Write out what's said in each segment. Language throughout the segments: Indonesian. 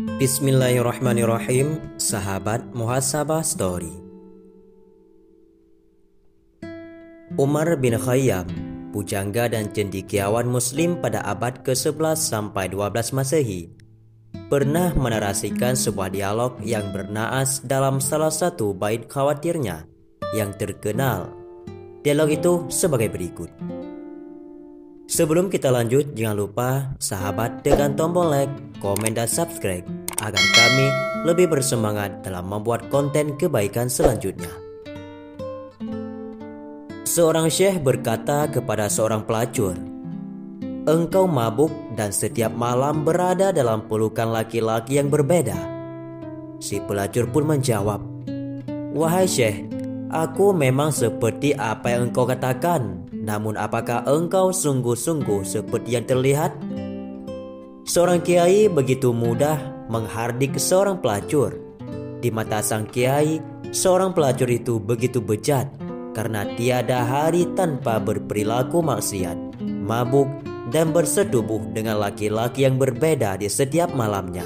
Bismillahirrahmanirrahim. Sahabat Muhasabah Story. Umar bin Khayyam, pujangga dan cendekiawan Muslim pada abad ke-11 sampai 12 Masehi, pernah menarasikan sebuah dialog yang bernaas dalam salah satu bait khawatirnya yang terkenal. Dialog itu sebagai berikut. Sebelum kita lanjut, jangan lupa sahabat tekan tombol like, komen, dan subscribe agar kami lebih bersemangat dalam membuat konten kebaikan selanjutnya. Seorang syekh berkata kepada seorang pelacur, "Engkau mabuk dan setiap malam berada dalam pelukan laki-laki yang berbeda." Si pelacur pun menjawab, "Wahai syekh, aku memang seperti apa yang engkau katakan. Namun apakah engkau sungguh-sungguh seperti yang terlihat?" Seorang kiai begitu mudah menghardik seorang pelacur. Di mata sang kiai, seorang pelacur itu begitu bejat karena tiada hari tanpa berperilaku maksiat, mabuk, dan bersetubuh dengan laki-laki yang berbeda di setiap malamnya.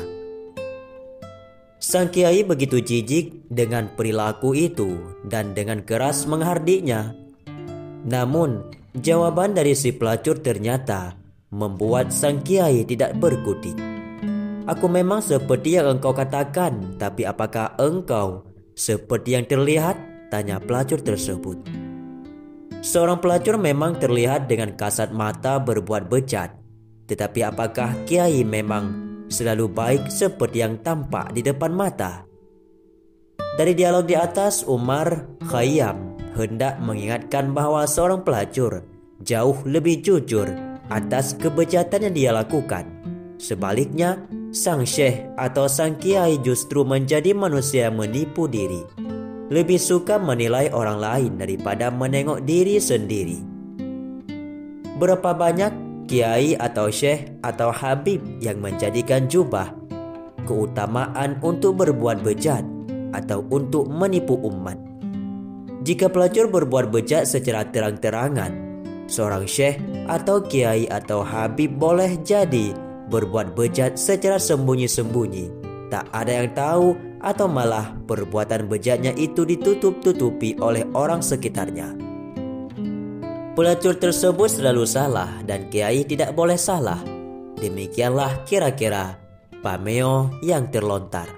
Sang kiai begitu jijik dengan perilaku itu dan dengan keras menghardiknya. Namun, jawaban dari si pelacur ternyata membuat sang kiai tidak berkutik. "Aku memang seperti yang engkau katakan, tapi apakah engkau seperti yang terlihat?" tanya pelacur tersebut. Seorang pelacur memang terlihat dengan kasat mata berbuat bejat, tetapi apakah kiai memang selalu baik seperti yang tampak di depan mata? Dari dialog di atas, Umar Khayyam hendak mengingatkan bahwa seorang pelacur jauh lebih jujur atas kebejatan yang dia lakukan. Sebaliknya, sang syekh atau sang kiai justru menjadi manusia yang menipu diri, lebih suka menilai orang lain daripada menengok diri sendiri. Berapa banyak kiai atau syekh atau habib yang menjadikan jubah keutamaan untuk berbuat bejat atau untuk menipu umat. Jika pelacur berbuat bejat secara terang-terangan, seorang syekh atau kiai atau habib boleh jadi berbuat bejat secara sembunyi-sembunyi. Tak ada yang tahu atau malah perbuatan bejatnya itu ditutup-tutupi oleh orang sekitarnya. Pelacur tersebut selalu salah dan kiai tidak boleh salah. Demikianlah kira-kira pameo yang terlontar.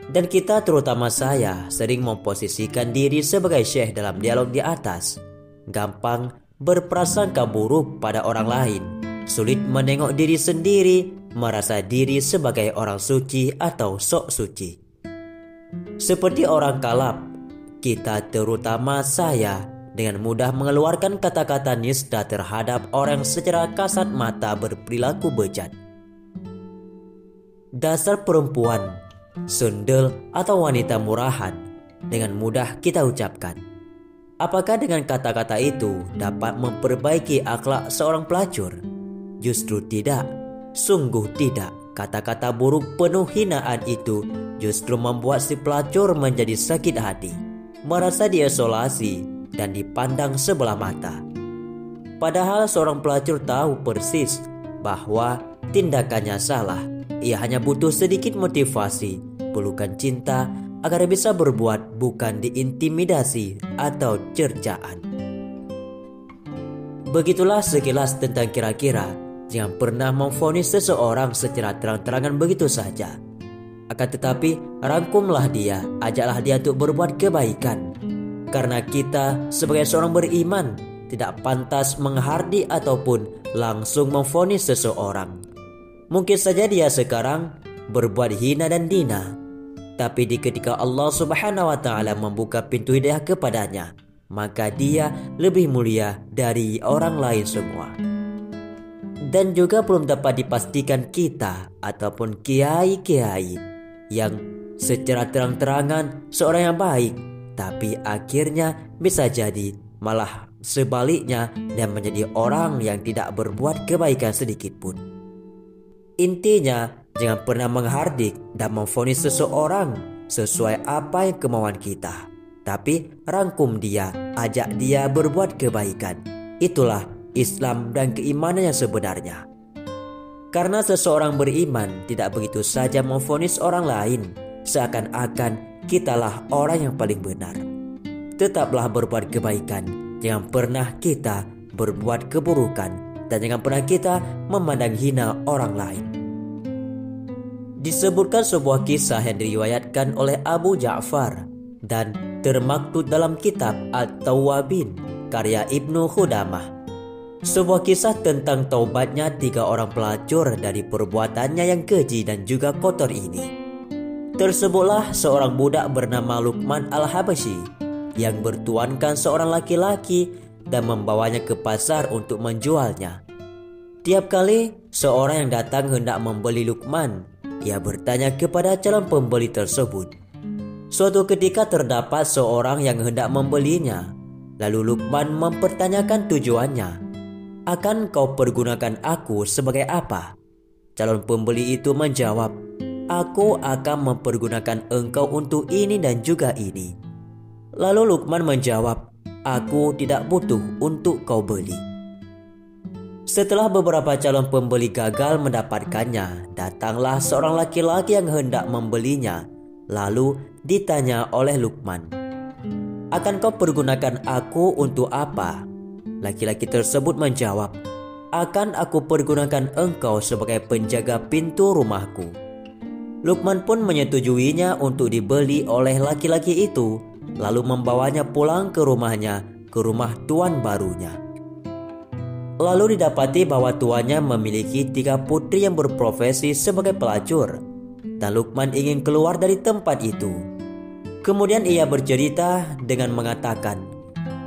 Dan kita, terutama saya, sering memposisikan diri sebagai syekh dalam dialog di atas. Gampang berprasangka buruk pada orang lain, sulit menengok diri sendiri, merasa diri sebagai orang suci atau sok suci. Seperti orang kalap, kita, terutama saya, dengan mudah mengeluarkan kata-kata nista terhadap orang secara kasat mata berperilaku bejat. Dasar perempuan, sundel, atau wanita murahan dengan mudah kita ucapkan. Apakah dengan kata-kata itu dapat memperbaiki akhlak seorang pelacur? Justru tidak, sungguh tidak. Kata-kata buruk penuh hinaan itu justru membuat si pelacur menjadi sakit hati, merasa diisolasi dan dipandang sebelah mata. Padahal seorang pelacur tahu persis bahwa tindakannya salah. Ia hanya butuh sedikit motivasi, pelukan cinta, agar bisa berbuat, bukan diintimidasi atau cercaan. Begitulah sekilas tentang kira-kira. Jangan pernah memvonis seseorang secara terang-terangan begitu saja. Akan tetapi, rangkumlah dia, ajaklah dia untuk berbuat kebaikan. Karena kita sebagai seorang beriman tidak pantas menghardik ataupun langsung memvonis seseorang. Mungkin saja dia sekarang berbuat hina dan dina, tapi ketika Allah Subhanahu wa Ta'ala membuka pintu hidayah kepadanya, maka dia lebih mulia dari orang lain semua. Dan juga belum dapat dipastikan kita ataupun kiai-kiai yang secara terang-terangan seorang yang baik, tapi akhirnya bisa jadi malah sebaliknya dan menjadi orang yang tidak berbuat kebaikan sedikit pun. Intinya, jangan pernah menghardik dan memvonis seseorang sesuai apa yang kemauan kita, tapi rangkum dia, ajak dia berbuat kebaikan. Itulah Islam dan keimanan yang sebenarnya. Karena seseorang beriman tidak begitu saja memvonis orang lain seakan-akan kitalah orang yang paling benar. Tetaplah berbuat kebaikan, jangan pernah kita berbuat keburukan, dan jangan pernah kita memandang hina orang lain. Disebutkan sebuah kisah yang diriwayatkan oleh Abu Ja'far dan termaktub dalam kitab At-Tawwabin karya Ibnu Khudamah. Sebuah kisah tentang taubatnya 3 orang pelacur dari perbuatannya yang keji dan juga kotor ini. Tersebutlah seorang budak bernama Luqman Al-Habasyi yang bertuankan seorang laki-laki dan membawanya ke pasar untuk menjualnya. Tiap kali seorang yang datang hendak membeli Luqman, ia bertanya kepada calon pembeli tersebut. Suatu ketika terdapat seorang yang hendak membelinya. Lalu Luqman mempertanyakan tujuannya. Akan kau pergunakan aku sebagai apa? Calon pembeli itu menjawab, aku akan mempergunakan engkau untuk ini dan juga ini. Lalu Luqman menjawab, aku tidak butuh untuk kau beli. Setelah beberapa calon pembeli gagal mendapatkannya, datanglah seorang laki-laki yang hendak membelinya. Lalu ditanya oleh Luqman, akan kau pergunakan aku untuk apa? Laki-laki tersebut menjawab, akan aku pergunakan engkau sebagai penjaga pintu rumahku. Luqman pun menyetujuinya untuk dibeli oleh laki-laki itu, lalu membawanya pulang ke rumahnya, ke rumah tuan barunya. Lalu didapati bahwa tuannya memiliki 3 putri yang berprofesi sebagai pelacur, dan Luqman ingin keluar dari tempat itu. Kemudian ia bercerita dengan mengatakan,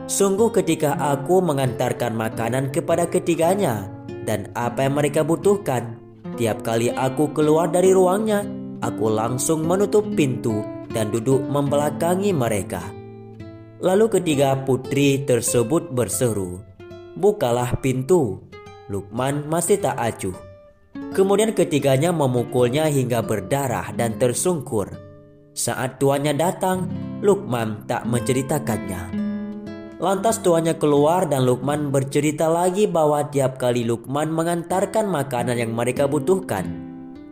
sungguh ketika aku mengantarkan makanan kepada ketiganya dan apa yang mereka butuhkan, tiap kali aku keluar dari ruangnya, aku langsung menutup pintu dan duduk membelakangi mereka. Lalu ketiga putri tersebut berseru, bukalah pintu. Luqman masih tak acuh. Kemudian ketiganya memukulnya hingga berdarah dan tersungkur. Saat tuannya datang, Luqman tak menceritakannya. Lantas tuannya keluar dan Luqman bercerita lagi bahwa tiap kali Luqman mengantarkan makanan yang mereka butuhkan,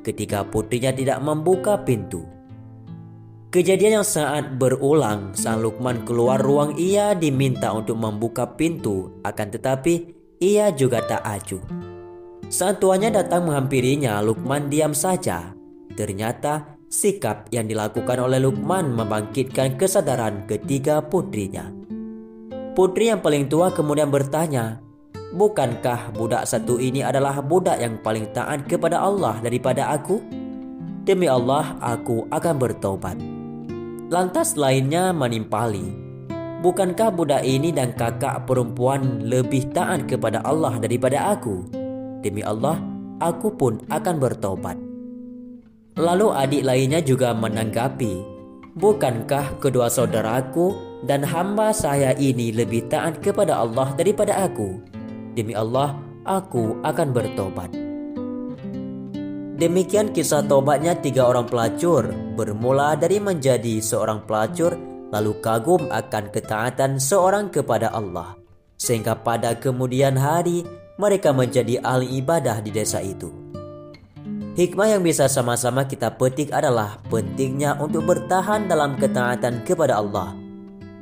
ketiga putrinya tidak membuka pintu. Kejadian yang saat berulang, saat Luqman keluar ruang ia diminta untuk membuka pintu, akan tetapi ia juga tak acuh. Saat tuannya datang menghampirinya, Luqman diam saja. Ternyata sikap yang dilakukan oleh Luqman membangkitkan kesadaran ketiga putrinya. Putri yang paling tua kemudian bertanya, bukankah budak satu ini adalah budak yang paling taat kepada Allah daripada aku? Demi Allah, aku akan bertobat. Lantas lainnya menimpali, bukankah budak ini dan kakak perempuan lebih taat kepada Allah daripada aku? Demi Allah, aku pun akan bertobat. Lalu adik lainnya juga menanggapi, bukankah kedua saudaraku dan hamba saya ini lebih taat kepada Allah daripada aku? Demi Allah, aku akan bertobat. Demikian kisah tobatnya 3 orang pelacur, bermula dari menjadi seorang pelacur, lalu kagum akan ketaatan seorang kepada Allah, sehingga pada kemudian hari mereka menjadi ahli ibadah di desa itu. Hikmah yang bisa sama-sama kita petik adalah pentingnya untuk bertahan dalam ketaatan kepada Allah.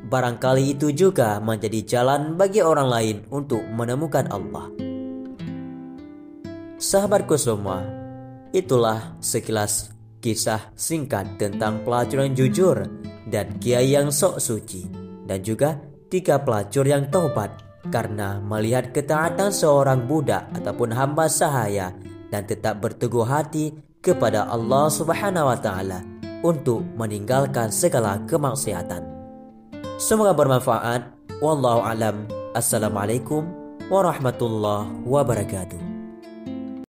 Barangkali itu juga menjadi jalan bagi orang lain untuk menemukan Allah. Sahabatku semua, itulah sekilas kisah singkat tentang pelacur yang jujur dan kiai yang sok suci, dan juga 3 pelacur yang taubat karena melihat ketaatan seorang budak ataupun hamba sahaya dan tetap berteguh hati kepada Allah Subhanahu wa taala untuk meninggalkan segala kemaksiatan. Semoga bermanfaat. Wallahu alam. Assalamualaikum warahmatullahi wabarakatuh.